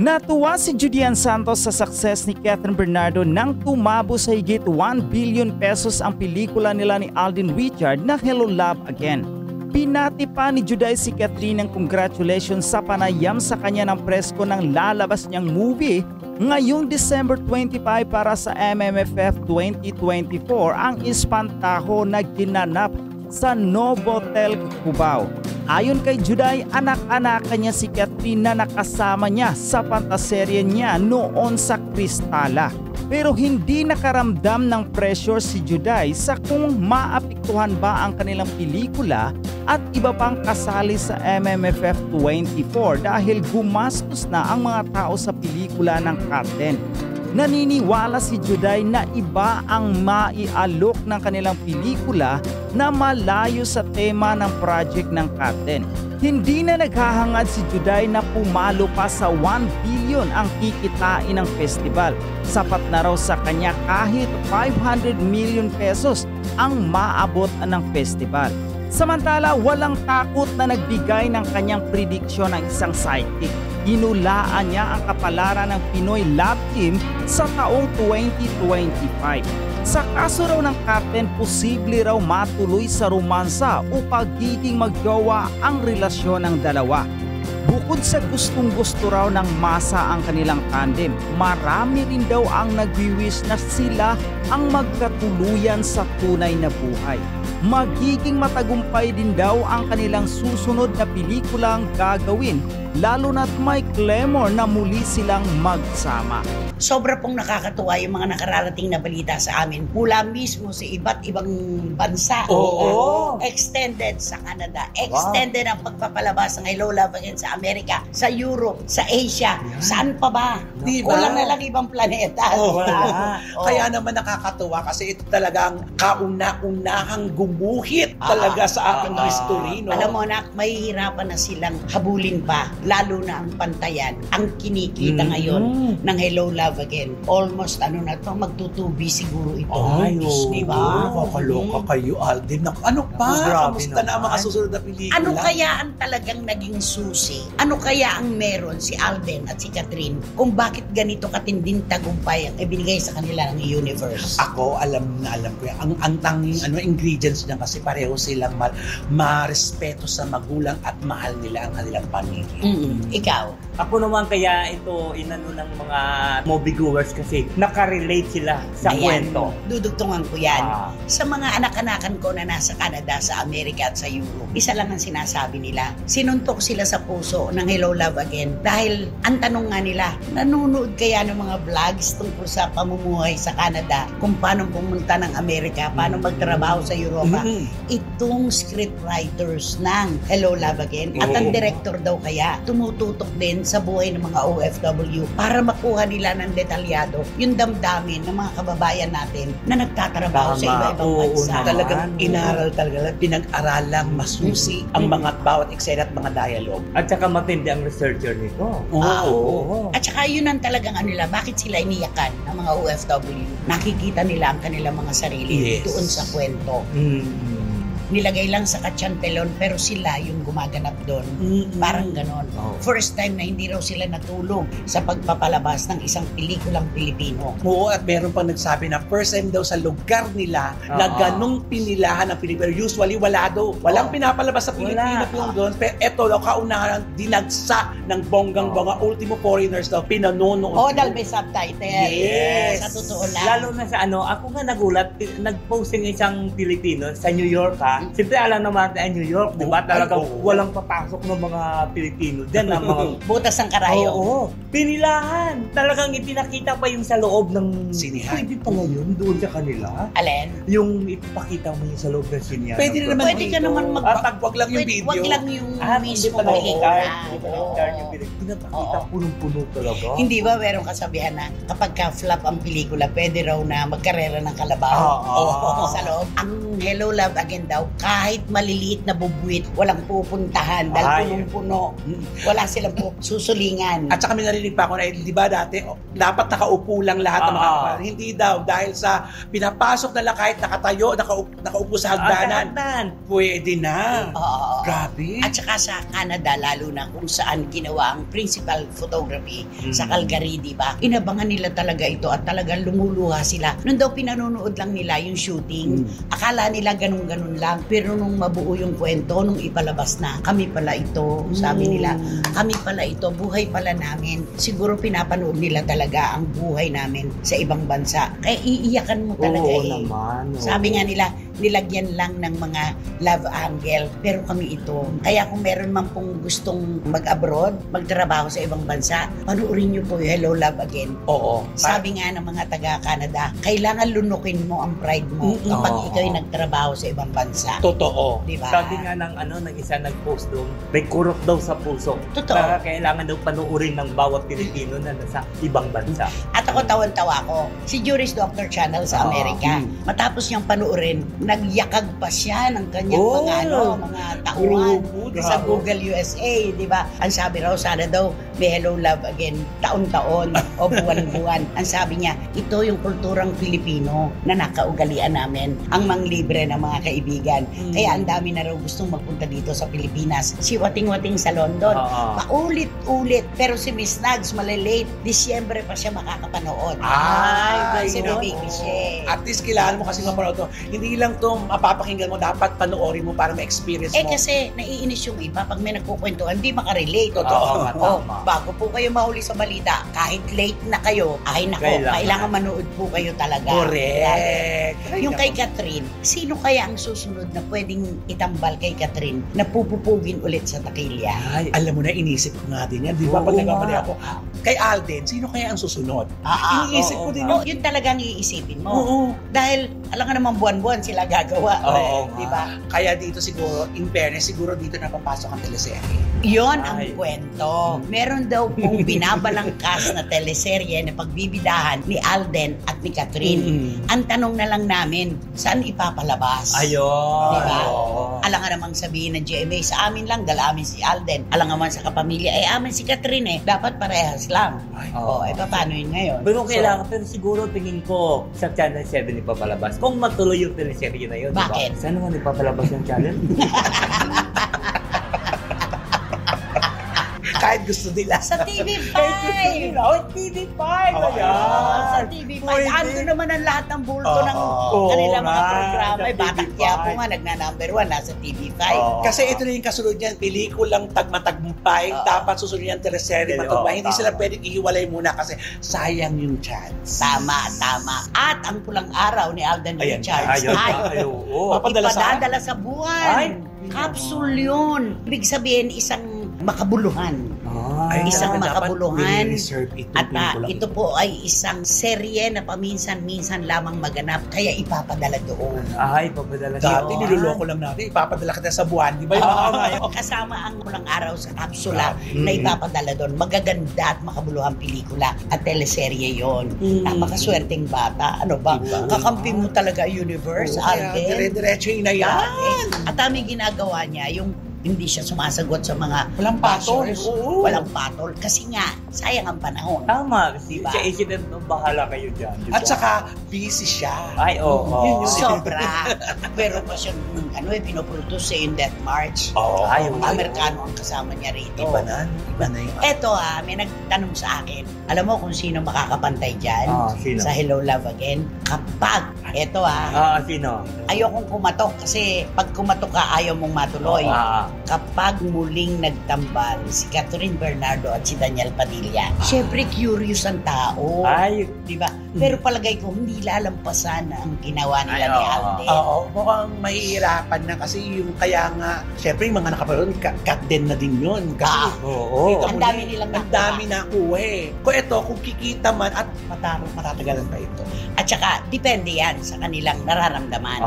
Natuwa si Judian Santos sa success ni Catherine Bernardo nang tumabo sa higit 1 billion pesos ang pelikula nila ni Alden Richard na Hello Love Again. Pinati pa ni Juday si Catherine ng congratulations sa panayam sa kanya ng presko ng lalabas niyang movie ngayong December 25 para sa MMFF 2024 ang Espantajo na ginanap sa Novotel Cubao. Ayon kay Juday, anak-anakan niya si Catherine na nakasama niya sa pantaserye niya noon sa Kristala. Pero hindi nakaramdam ng pressure si Juday sa kung maapektuhan ba ang kanilang pelikula at iba pang kasali sa MMFF 24 dahil gumastos na ang mga tao sa pelikula ng Katen. Naniniwala si Juday na iba ang maialok ng kanilang pelikula na malayo sa tema ng project ng Katen. Hindi na naghahangad si Juday na pumalo pa sa 1 billion ang kikitain ng festival. Sapat na raw sa kanya kahit 500 million pesos ang maabot ng festival. Samantala, walang takot na nagbigay ng kanyang prediksyon ng isang sidekick. Hinulaan niya ang kapalaran ng Pinoy Love Team sa taong 2025. Sa kaso raw ng Katen, posible raw matuloy sa romansa o pagiging magjowa ang relasyon ng dalawa. Bukod sa gustong-gusto raw ng masa ang kanilang tandem, marami rin daw ang nagwi-wish na sila ang magkatuluyan sa tunay na buhay. Magiging matagumpay din daw ang kanilang susunod na pelikulang gagawin, lalo na't may clamor na muli silang magsama. Sobra pong nakakatuwa yung mga nakararating na balita sa amin mula mismo sa iba't ibang bansa. Oo. Extended sa Canada, extended ang pagpapalabas ng Hello Love Again sa Amerika, sa Europe, sa Asia, saan pa ba? Diba? Kulang na lang ibang planeta. Kaya naman nakakatuwa kasi ito talagang kauna-unahang gumuhit talaga sa ating history. No? Alam mo na, mahihirapan na silang habulin pa, lalo na ang pantayan, ang kinikita ngayon ng Hello Love Again. Almost magtutubi siguro ito. Ay, diba? Kakaloka kayo, Alden. Ano pa? Kamusta na ang mga susunod na pelikula? Ano kaya ang talagang naging susi? Ano kaya ang meron si Alden at si Catherine kung bakit ganito katinding tagumpay ang ibinigay sa kanila ng universe? Ako, alam ko yan. Ang tanging ingredients niya kasi pareho silang marespeto sa magulang at mahal nila ang kanilang pamilya. Ikaw? Ako naman kaya ito inano ng mga moviegoers kasi nakarelate sila sa kwento. Dudugtungan ko yan. Sa mga anak-anakan ko na nasa Canada, sa Amerika at sa Europe, isa lang ang sinasabi nila. Sinuntok sila sa puso ng Hello Love Again dahil ang tanong nga nila, nanonood kaya ng mga vlogs tungkol sa pamumuhay sa Canada, kung paano pumunta ng Amerika, paano magtrabaho sa Europa. Itong scriptwriters ng Hello Love Again at ang director daw kaya tumututok din sa buhay ng mga OFW para makuha nila ng detalyado yung damdamin ng mga kababayan natin na nagtatrabaho sa iba-ibang bansa. Talagang inaral talaga, pinag-aralang masusi ang mga bawat eksena at mga dialogue. At saka matindi ang researcher nito. At saka yun ang talagang nila, bakit sila iniyakan ng mga OFW? Nakikita nila ang kanilang mga sarili doon sa kwento. Nilagay lang sa katsantelon pero sila yung gumaganap doon. Parang ganon. First time na hindi raw sila natulog sa pagpapalabas ng isang pelikulang Pilipino. Oo, at meron pang nagsabi na first time daw sa lugar nila na ganong pinilahan ng Pilipino. Usually wala daw. Walang pinapalabas sa Pilipino po doon. Pero eto daw kaunahan dinagsa ng bonggang-bonga ultimo foreigners daw pinanonood. Dahil may subtitle. Yes. Sa totoo lang. Lalo na sa ako nga nagulat, nag-posting isang Pilipino sa New York Siyempre alam naman natin New York, di ba? Talagang walang papasok ng mga Pilipino dyan na mga butas ang karayo. Pinilahan. Talagang ipinakita pa yung sa loob ng sinihan. Pwede pala yun doon sa kanila. Alin? Yung ipapakita mo yung sa loob ng sinihan. Pwede na naman Pwede ka naman wag lang yung video. Wag lang yung mismo pelikula. pelikula. Pinapakita punong-puno talaga. Hindi ba merong kasabihan na kapag ka-flop ang pelikula, pwede raw na magkarera ng kalabaw sa loob? Ang Hello Love Again daw, kahit maliliit na bubuwit, walang pupuntahan dahil punong-puno. Wala silang susulingan. At saka may narinig pa ako na, di ba dati, dapat nakaupo lang lahat ng mga kapatid. Hindi daw, dahil sa pinapasok nila kahit nakatayo, nakaupo sa hagdanan. Pwede na. Grabe. At saka sa Canada, lalo na kung saan ginawa ang principal photography sa Calgary, di ba? Inabangan nila talaga ito at talagang lumuluha sila. Noon daw pinanonood lang nila yung shooting. Akala nila ganun-ganun lang. Pero nung mabuo yung kwento, nung ipalabas na, kami pala ito, sabi nila, kami pala ito, buhay pala namin. Siguro pinapanood nila talaga ang buhay namin sa ibang bansa. Kaya iiyakan mo talaga naman. Sabi nga nila, nilagyan lang ng mga love angle, pero kami ito. Kaya kung meron man pong gustong mag-abroad, magtrabaho sa ibang bansa, panuorin niyo po yung Hello Love Again. Oo. Sabi nga ng mga taga-Canada, kailangan lunukin mo ang pride mo kapag ikaw'y nagtrabaho sa ibang bansa. Totoo. Diba? Sabi nga ng isa nag-post doon, may kurot daw sa puso. Totoo. Kaya kailangan daw panuorin ng bawat Pilipino na nasa ibang bansa. At ako tawan-tawa ko, si Juris Doctor Channel sa Amerika, matapos niyang panuorin, nagyakag pa siya ng kanyang mga tauhan sa Google USA, di ba? Ang sabi raw, sana daw may Hello Love Again taon-taon o buwan-buwan. Ang sabi niya, ito yung kulturang Pilipino na nakaugalian namin, ang manglibre ng mga kaibigan. Kaya ang dami na raw gustong magpunta dito sa Pilipinas. Si Wating-Wating sa London, paulit-ulit. Pero si Miss Nags, malilate. Disyembre pa siya makakapanood. Si Baby siya. At least kailangan mo kasi mapanood to. Hindi lang to mapapakinggan mo, dapat panoorin mo para ma-experience mo. Kasi naiinis yung iba pag may nagkukwentuhan, hindi makarelate. Totoo. Bago po kayo mahuli sa balita, kahit late na kayo, kailangan manood po kayo talaga. Correct. Yung kay Catherine, sino kaya ang susunod na pwedeng itambal kay Catherine na pupupugin ulit sa takilya? Ay, alam mo na, inisip ko nga din yan. Di ba pag nagkamali ako, kay Alden, sino kaya ang susunod? Iniisip ko din. Yun talagang iisipin mo. Dahil, alam nga naman buwan-buwan sila gagawa. Di ba? Kaya dito siguro, in fairness, siguro dito napapasok ang teleserye. Yon ang kwento. Meron daw pong binabalangkas na teleserye na pagbibidahan ni Alden at ni Catherine. Ang tanong na lang namin, saan ipapalabas? Ayun. Diba? Alam nga namang sabihin ng GMA, sa amin lang, dala amin si Alden. Alam nga naman sa kapamilya, amin si Catherine Dapat parehas lang. Paano yun ngayon? Pero pero siguro tingin ko sa Channel 7 ipapalabas. Kung matuloy yung teleserye na yun, bakit? Diba? Saan naman ipapalabas yung channel? Kahit gusto nila. Sa TV5! TV5! Sa TV5. Ando naman ang lahat ng bulto ng kanilang mga programa. Batang Quiapo nga, nagna-number 1, nasa TV5. Kasi ito na yung kasunod niyan, pelikulang tagmatagumpay, dapat susunod niyan teleserye matagumpay. Hindi sila pwedeng ihiwalay muna kasi sayang yung chance. Tama. At ang pulang araw ni Alden Richards ay ipadadala sa buwan. Capsule yun. Ibig sabihin, isang makabuluhan. Isang makabuluhan. At ito po ay isang serye na paminsan-minsan lamang maganap, kaya ipapadala doon. Ipapadala doon. Dati niloloko lang natin, ipapadala kita sa buwan. Di ba yun? Kasama ang pulang araw sa kapsula na ipapadala doon. Magaganda at makabuluhan pelikula at teleserye yon. Napakaswerteng bata. Ano ba? Kakampi mo talaga universe, Alden. Dire-diretso yun na yan. At may ginagawa niya, yung hindi siya sumasagot sa mga walang patol. Walang patol. Kasi nga, sayang ang panahon. Tama. Diba? Siya incident, bahala kayo dyan. Diba? At saka, busy siya. Sobra. Pero pa siyang, pinoproduce in Death March. Amerikano ang kasama niya rito. Iba na yun. Eto may nagtanong sa akin, alam mo kung sino makakapantay dyan sa Hello Love Again? Kapag, sino? Ayokong kumatok kasi pag kumatok ka, ayaw mong matuloy. Kapag muling nagtambal si Catherine Bernardo at si Daniel Padilla, syempre curious ang tao. Diba? Pero palagay ko, hindi lalampasan ang ginawa nila ni Alden. Mukhang mahihirapan na kasi yung kaya nga, syempre yung mga nakapanood, cut din na din yun. Kasi, ang dami nilang nakuha. Ang dami nakuha Kung ito, kung kikita man at matatagalan pa ito. At saka, depende yan sa kanilang nararamdaman.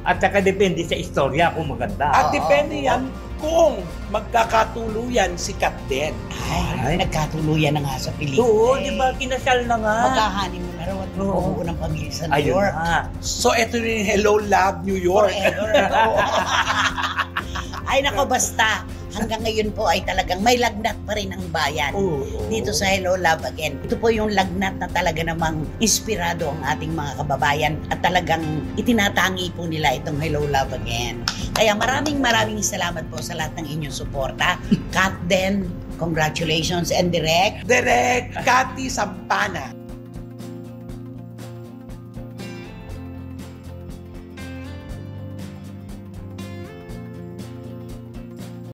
At saka depende sa istorya kung maganda. At depende yan kung magkakatuluyan si Kat Den. Ay, nagkatuluyan na nga sa pelikula. Oo, di ba? Kinasal na nga. Magkahani mo na raw at magbubuo ng pamilya sa New Ayun York. na. So, ito rin yung Hello Love New York. Forever. Oo. Ay, nako, basta. Hanggang ngayon po ay talagang may lagnat pa rin ang bayan. Dito sa Hello Love Again. Ito po yung lagnat na talaga namang inspirado ang ating mga kababayan at talagang itinatangi po nila itong Hello Love Again. Kaya maraming salamat po sa lahat ng inyong suporta. Kat Den, congratulations, and Direk Cathy Sampana.